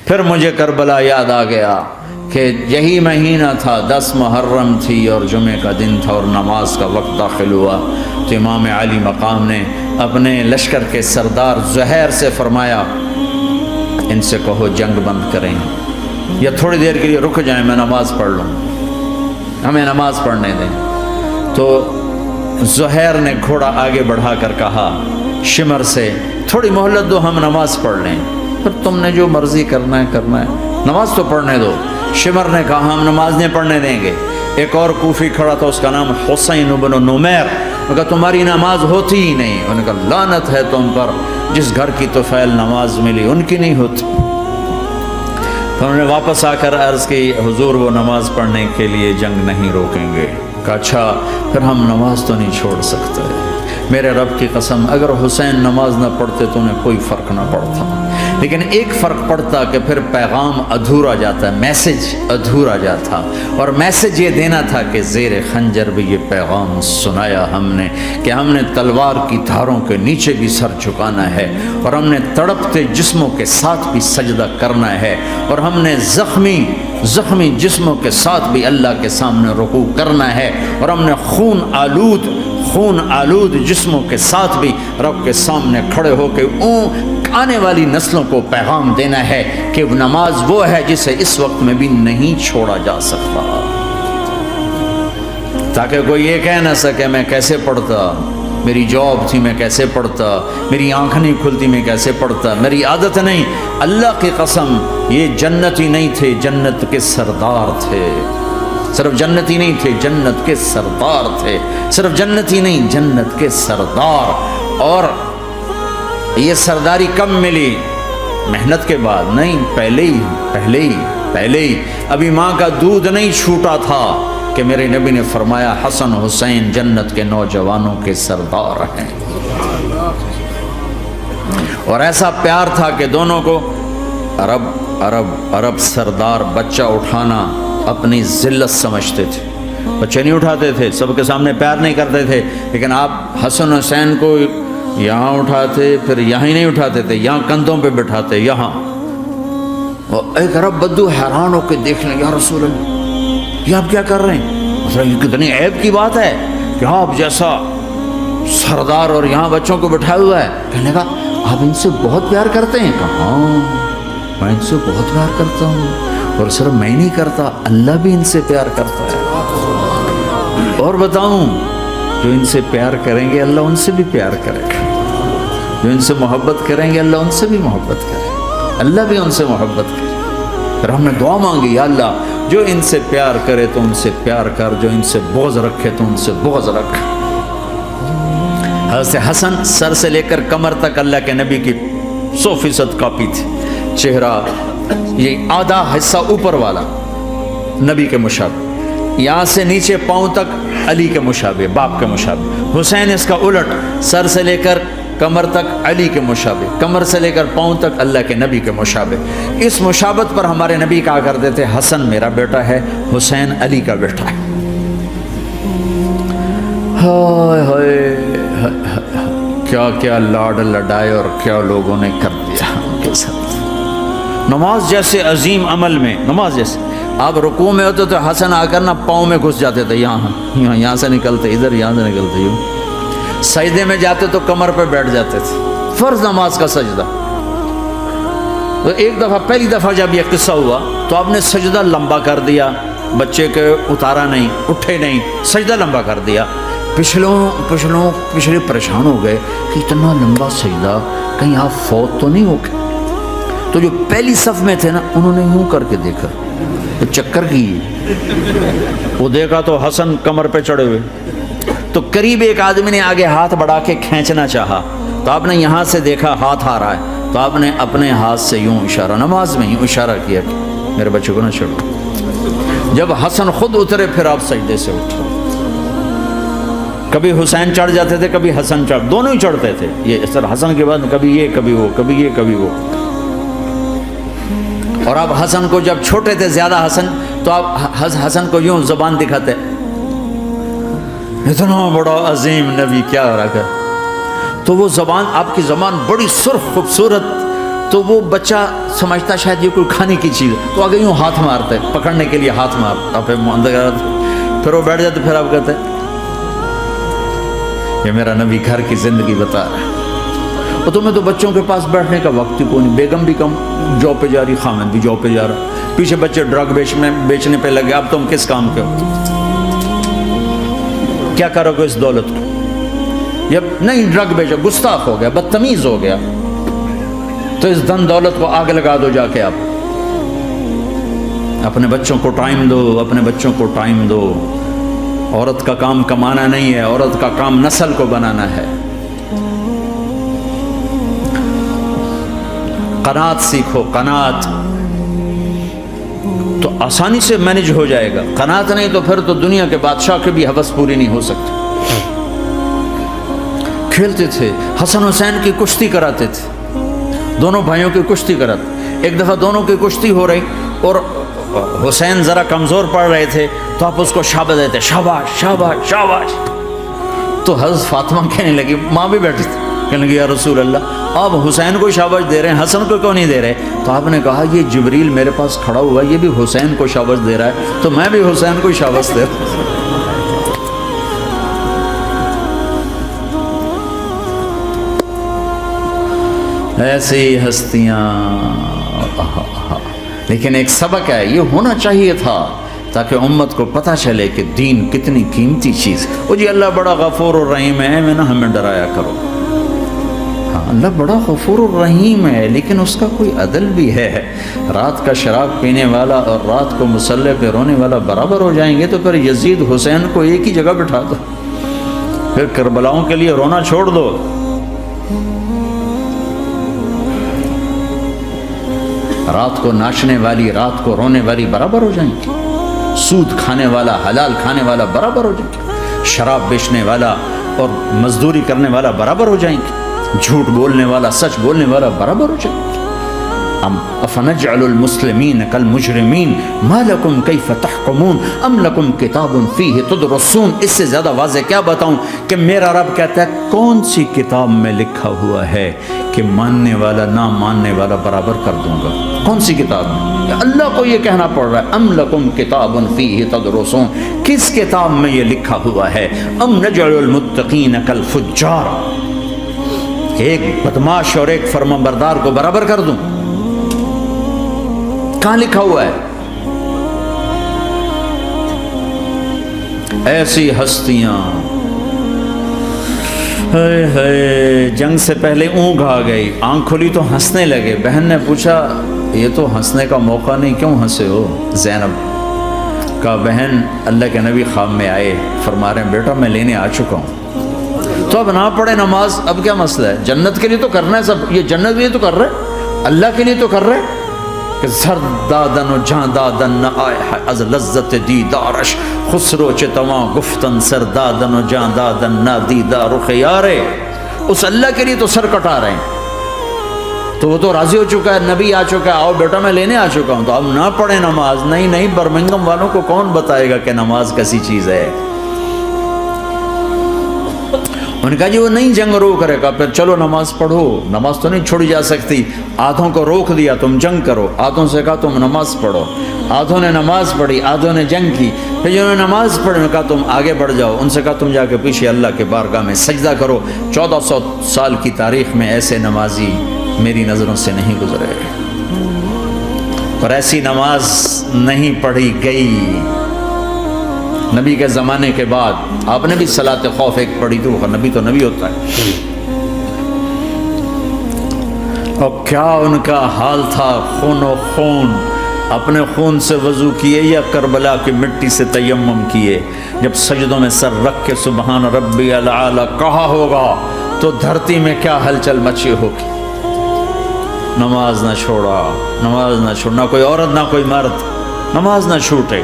پھر مجھے کربلا یاد آ گیا کہ یہی مہینہ تھا، 10 محرم تھی اور جمعے کا دن تھا اور نماز کا وقت داخل ہوا، تو امام علی مقام نے اپنے لشکر کے سردار زہیر سے فرمایا ان سے کہو جنگ بند کریں یا تھوڑی دیر کے لیے رک جائیں، میں نماز پڑھ لوں، ہمیں نماز پڑھنے دیں۔ تو زہیر نے گھوڑا آگے بڑھا کر کہا شمر سے تھوڑی مہلت دو، ہم نماز پڑھ لیں، پھر تم نے جو مرضی کرنا ہے، نماز تو پڑھنے دو۔ شمر نے کہا ہم نماز نہیں پڑھنے دیں گے۔ ایک اور کوفی کھڑا تھا، اس کا نام حسین بن نمیر، وہ کہا تمہاری نماز ہوتی ہی نہیں۔ انہوں نے کہا لعنت ہے تم پر، جس گھر کی طفیل نماز ملی ان کی نہیں ہوتی۔ تو انہوں نے واپس آ کر عرض کی حضور وہ نماز پڑھنے کے لیے جنگ نہیں روکیں گے۔ کہا اچھا پھر ہم نماز تو نہیں چھوڑ سکتے۔ میرے رب کی قسم اگر حسین نماز نہ پڑھتے تو انہیں کوئی فرق نہ پڑتا، لیکن ایک فرق پڑتا کہ پھر پیغام ادھورا جاتا، میسج ادھورا جاتا، اور میسج یہ دینا تھا کہ زیر خنجر بھی یہ پیغام سنایا ہم نے کہ ہم نے تلوار کی دھاروں کے نیچے بھی سر جھکانا ہے، اور ہم نے تڑپتے جسموں کے ساتھ بھی سجدہ کرنا ہے، اور ہم نے زخمی جسموں کے ساتھ بھی اللہ کے سامنے رکوع کرنا ہے، اور ہم نے خون آلود جسموں کے ساتھ بھی رب کے سامنے کھڑے ہو کے آنے والی نسلوں کو پیغام دینا ہے کہ نماز وہ ہے جسے اس وقت میں بھی نہیں چھوڑا جا سکتا، تاکہ کوئی یہ کہہ نہ سکے میں کیسے پڑھتا، میری جاب تھی میں کیسے پڑھتا، میری آنکھ نہیں کھلتی میں کیسے پڑھتا، میری عادت نہیں۔ اللہ کی قسم یہ جنتی نہیں تھے، جنت کے سردار تھے، صرف جنتی نہیں تھے، جنت کے سردار تھے، صرف جنتی نہیں جنت کے سردار۔ اور یہ سرداری کب ملی؟ محنت کے بعد نہیں، پہلے ہی ابھی ماں کا دودھ نہیں چھوٹا تھا کہ میرے نبی نے فرمایا حسن حسین جنت کے نوجوانوں کے سردار ہیں، اور ایسا پیار تھا کہ دونوں کو عرب سردار بچہ اٹھانا اپنی ذلت سمجھتے تھے، بچے نہیں اٹھاتے تھے، سب کے سامنے پیار نہیں کرتے تھے، لیکن آپ حسن حسین کو یہاں اٹھاتے پھر یہاں ہی نہیں اٹھاتے تھے، یہاں کندھوں پہ بٹھاتے، یہاں۔ اور ایک عرب بدو حیران ہو کے دیکھ لیں یا رسول اللہ یہ آپ کیا کر رہے ہیں؟ یہ کتنی عیب کی بات ہے کہ آپ جیسا سردار اور یہاں بچوں کو بٹھایا ہوا ہے۔ کہنے کا آپ ان سے بہت پیار کرتے ہیں؟ کہا ہاں میں ان سے بہت پیار کرتا ہوں، اور صرف میں نہیں کرتا اللہ بھی ان سے پیار کرتا ہے۔ اور بتاؤں جو ان سے پیار کریں گے اللہ ان سے بھی پیار کرے گا، جو ان سے محبت کریں گے اللہ ان سے بھی محبت کرے گا، اللہ بھی ان سے محبت کرے۔ پھر ہم نے دعا مانگی یا اللہ جو ان سے پیار کرے تو ان سے پیار کر، جو ان سے بغض رکھے تو ان سے بغض رکھ۔ حضرت حسن سر سے لے کر کمر تک اللہ کے نبی کی 100% کاپی تھی، چہرہ یہ آدھا حصہ اوپر والا نبی کے مشابہ، یہاں سے نیچے پاؤں تک علی کے مشابہ، باپ کے مشابہ۔ حسین اس کا الٹ، سر سے لے کر کمر تک علی کے مشابہ، کمر سے لے کر پاؤں تک اللہ کے نبی کے مشابہ۔ اس مشابہت پر ہمارے نبی کہا کرتے تھے حسن میرا بیٹا ہے، حسین علی کا بیٹا ہے۔ ہائے ہائے کیا کیا لاڈ لڈائے اور کیا لوگوں نے کر دیا ان کے ساتھ۔ نماز جیسے عظیم عمل میں، نماز جیسے آپ رکوع میں ہوتے تو حسن آ کر نہ پاؤں میں گھس جاتے تھے، یہاں سے نکلتے ادھر، یہاں سے نکلتے یوں۔ سجدے میں جاتے تو کمر پہ بیٹھ جاتے تھے، فرض نماز کا سجدہ۔ تو ایک دفعہ پہلی دفعہ جب یہ قصہ ہوا تو آپ نے سجدہ لمبا کر دیا، بچے کے اتارا نہیں، اٹھے نہیں، سجدہ لمبا کر دیا۔ پچھلے پریشان ہو گئے کہ اتنا لمبا سجدہ کہیں آپ فوت تو نہیں ہو گئے۔ تو جو پہلی صف میں تھے نا انہوں نے یوں کر کے دیکھا تو چکر کی، وہ دیکھا تو حسن کمر پہ چڑھے ہوئے، تو قریب ایک آدمی نے آگے ہاتھ بڑھا کے کھینچنا چاہا، تو آپ نے یہاں سے دیکھا ہاتھ آ رہا ہے، تو آپ نے اپنے ہاتھ سے یوں اشارہ، نماز میں یوں اشارہ کیا کہ میرے بچے کو نہ چھوڑو۔ جب حسن خود اترے پھر آپ سجدے سے اٹھے۔ کبھی حسین چڑھ جاتے تھے، کبھی حسن دونوں ہی چڑھتے تھے، یہ اس طرح حسن کے بعد کبھی یہ کبھی وہ، کبھی یہ کبھی وہ۔ اور آپ حسن کو جب چھوٹے تھے زیادہ حسن، تو آپ حسن کو یوں زبان دکھاتے، اتنا بڑا عظیم نبی کیا ہو رہا ہے، تو وہ زبان آپ کی زبان بڑی سرخ خوبصورت، تو تو وہ بچہ سمجھتا شاید یہ کوئی کھانے کی چیز ہے، تو آگے یوں ہاتھ مارتا ہے، پکڑنے کے لیے ہاتھ مارتا، پھر وہ بیٹھ جاتے، پھر آپ کہتے ہیں یہ میرا نبی گھر کی زندگی بتا رہا ہے۔ اور تمہیں تو بچوں کے پاس بیٹھنے کا وقت ہی کوئی نہیں، بیگم بھی کم جاب پہ جا رہی، خامد بھی جاب پہ جا رہا، پیچھے بچے ڈرگ بیچنے پہ لگے، اب تم کس کام کے ہو؟ کیا کرو گے اس دولت کو؟ یا نہیں ڈرگ بیچو، گستاخ ہو گیا، بدتمیز ہو گیا، تو اس دن دولت کو آگ لگا دو جا کے۔ آپ اپنے بچوں کو ٹائم دو، اپنے بچوں کو ٹائم دو۔ عورت کا کام کمانا نہیں ہے، عورت کا کام نسل کو بنانا ہے۔ قناعت سیکھو، قناعت تو آسانی سے مینج ہو جائے گا، قناعت نہیں تو پھر تو دنیا کے بادشاہ کی بھی ہوس پوری نہیں ہو سکتی۔ کھیلتے تھے، حسن حسین کی کشتی کراتے تھے، دونوں بھائیوں کی کشتی کراتے۔ ایک دفعہ دونوں کی کشتی ہو رہی اور حسین ذرا کمزور پڑ رہے تھے، تو آپ اس کو شاباش دیتے، شاباش شاباش شاباش۔ تو حضرت فاطمہ کہنے لگی، ماں بھی بیٹھی تھی، کہنے لگی یا رسول اللہ آپ حسین کو شاباش دے رہے ہیں، حسن کو کیوں نہیں دے رہے؟ تو آپ نے کہا یہ جبریل میرے پاس کھڑا ہوا ہے، یہ بھی حسین کو شاباش دے رہا ہے، تو میں بھی حسین کو شاباش دے رہا ہوں۔ ایسی ہستیاں، لیکن ایک سبق ہے، یہ ہونا چاہیے تھا تاکہ امت کو پتہ چلے کہ دین کتنی قیمتی چیز ہے۔ وہ جی اللہ بڑا غفور الرحیم ہے، میں نہ ہمیں ڈرایا کرو۔ ہاں اللہ بڑا غفور الرحیم ہے، لیکن اس کا کوئی عدل بھی ہے۔ رات کا شراب پینے والا اور رات کو مصلی پہ رونے والا برابر ہو جائیں گے، تو پھر یزید حسین کو ایک ہی جگہ بٹھا دو، پھر کربلاؤں کے لیے رونا چھوڑ دو۔ رات کو ناچنے والی، رات کو رونے والی برابر ہو جائیں گے، سود کھانے والا، حلال کھانے والا برابر ہو جائیں گے، شراب بیچنے والا اور مزدوری کرنے والا برابر ہو جائیں گے، جھوٹ بولنے والا، سچ بولنے والا برابر ہو جائیں گے۔ افنجعل المسلمین کالمجرمین ما لکم کیف تحکمون ام لکم کتاب فیہ تدرسون۔ اس سے زیادہ واضح کیا بتاؤں کہ میرا رب کہتا ہے کون سی کتاب میں لکھا ہوا ہے کہ ماننے والا نہ ماننے والا برابر کر دوں گا؟ کون سی کتاب میں؟ اللہ کو یہ کہنا پڑ رہا ہے ام لکم کتاب فیہ تدرسون، کس کتاب میں یہ لکھا ہوا ہے؟ ام نجعل المتقین کالفجار، ایک بدماش اور ایک فرمانبردار کو برابر کر دوں؟ کہاں لکھا ہوا ہے؟ ایسی ہستیاں، جنگ سے پہلے اونگ آ گئی، آنکھ کھلی تو ہنسنے لگے۔ بہن نے پوچھا یہ تو ہنسنے کا موقع نہیں، کیوں ہنسے ہو؟ زینب کہا بہن اللہ کے نبی خواب میں آئے، فرما رہے ہیں بیٹا میں لینے آ چکا ہوں، تو اب نہ پڑھے نماز، اب کیا مسئلہ ہے؟ جنت کے لیے تو کرنا ہے سب، یہ جنت کے لیے تو کر رہے، اللہ کے لیے تو کر رہے کہ زر دادن و جان دادن نہ آئے از لذت دیدارش، خسرو چتواں گفتن سر دادن و جان دادن نہ دیدار خیارے۔ اس اللہ کے لیے تو سر کٹا رہے ہیں، تو وہ تو راضی ہو چکا ہے، نبی آ چکا ہے، آؤ بیٹا میں لینے آ چکا ہوں، تو اب نہ پڑھیں نماز؟ نہیں نہیں، برمنگم والوں کو کون بتائے گا کہ نماز کیسی چیز ہے؟ انہوں نے کہا جی وہ نہیں جنگ روک رہے گا، پھر چلو نماز پڑھو، نماز تو نہیں چھوڑی جا سکتی۔ آدھوں کو روک دیا تم جنگ کرو، آدھوں سے کہا تم نماز پڑھو، آدھوں نے نماز پڑھی، آدھوں نے جنگ کی، پھر جنہوں نے نماز پڑھی انہوں نے کہا تم آگے بڑھ جاؤ، ان سے کہا تم جا کے پیچھے اللہ کے بارگاہ میں سجدہ کرو۔ 1400 سال کی تاریخ میں ایسے نمازی میری نظروں سے نہیں گزرے، اور ایسی نماز نہیں پڑھی گئی نبی کے زمانے کے بعد۔ آپ نے بھی صلاۃ خوف ایک پڑھی تھی، وہ نبی تو نبی ہوتا ہے، اور کیا ان کا حال تھا، خون و خون، اپنے خون سے وضو کیے یا کربلا کی مٹی سے تیمم کیے؟ جب سجدوں میں سر رکھ کے سبحان ربی الاعلی کہا ہوگا تو دھرتی میں کیا ہلچل مچی ہوگی۔ نماز نہ چھوڑا، نماز نہ چھوڑنا، کوئی عورت نہ کوئی مرد، نماز نہ چھوٹے۔